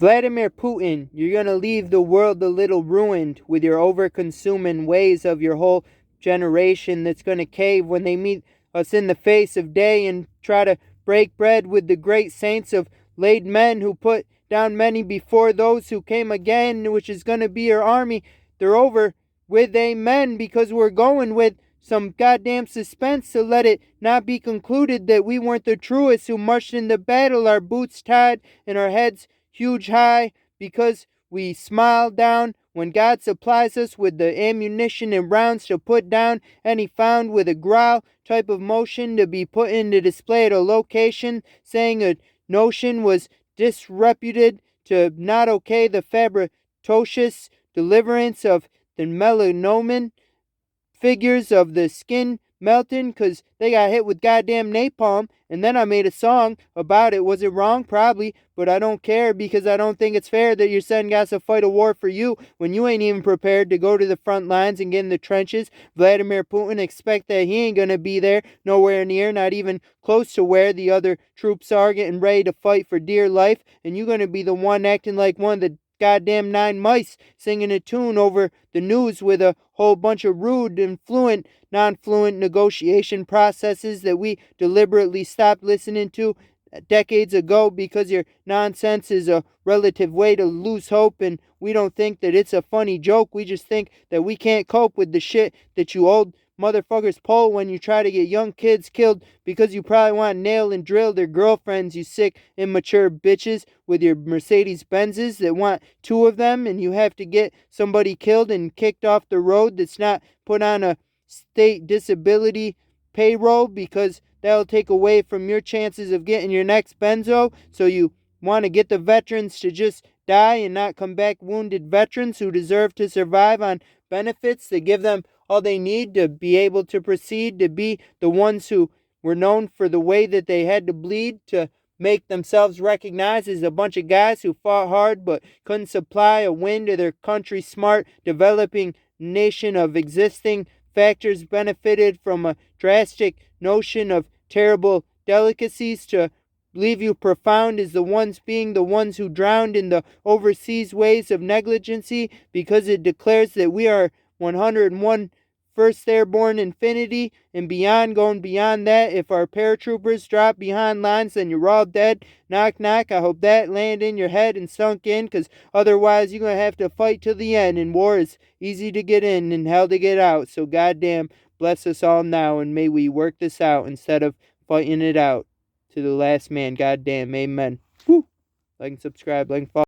Vladimir Putin, you're going to leave the world a little ruined with your over-consuming ways of your whole generation that's going to cave when they meet us in the face of day and try to break bread with the great saints of laid men who put down many before those who came again, which is going to be your army. They're over with amen because we're going with some goddamn suspense to let it not be concluded that we weren't the truest who marched into battle, our boots tied and our heads huge high, because we smile down when God supplies us with the ammunition and rounds to put down any found with a growl type of motion to be put into display at a location, saying a notion was disreputed to not okay the fabricatious deliverance of the melanoman figures of the skin melting because they got hit with goddamn napalm. And then I made a song about it. Was it wrong? Probably, but I don't care because I don't think it's fair that you're sending guys to fight a war for you when you ain't even prepared to go to the front lines and get in the trenches. Vladimir Putin expect that he ain't gonna be there nowhere near, not even close to where the other troops are getting ready to fight for dear life, and you're gonna be the one acting like one of the goddamn nine mice singing a tune over the news with a whole bunch of rude and fluent, non-fluent negotiation processes that we deliberately stopped listening to decades ago because your nonsense is a relative way to lose hope, and we don't think that it's a funny joke. We just think that we can't cope with the shit that you old motherfuckers pull when you try to get young kids killed because you probably want to nail and drill their girlfriends, you sick, immature bitches with your Mercedes Benzes that want two of them, and you have to get somebody killed and kicked off the road that's not put on a state disability payroll because that'll take away from your chances of getting your next benzo. So you want to get the veterans to just die and not come back wounded veterans who deserve to survive on benefits that give them all they need to be able to proceed to be the ones who were known for the way that they had to bleed to make themselves recognized as a bunch of guys who fought hard but couldn't supply a win to their country's smart developing nation of existing factors benefited from a drastic notion of terrible delicacies to leave you profound as the ones being the ones who drowned in the overseas ways of negligency because it declares that we are 101 First Airborne Infinity and beyond, going beyond that. If our paratroopers drop behind lines, then you're all dead. Knock, knock. I hope that landed in your head and sunk in, because otherwise you're going to have to fight to the end. And war is easy to get in and hell to get out. So goddamn, bless us all now, and may we work this out instead of fighting it out to the last man. Goddamn, amen. Woo! Like and subscribe, like and follow.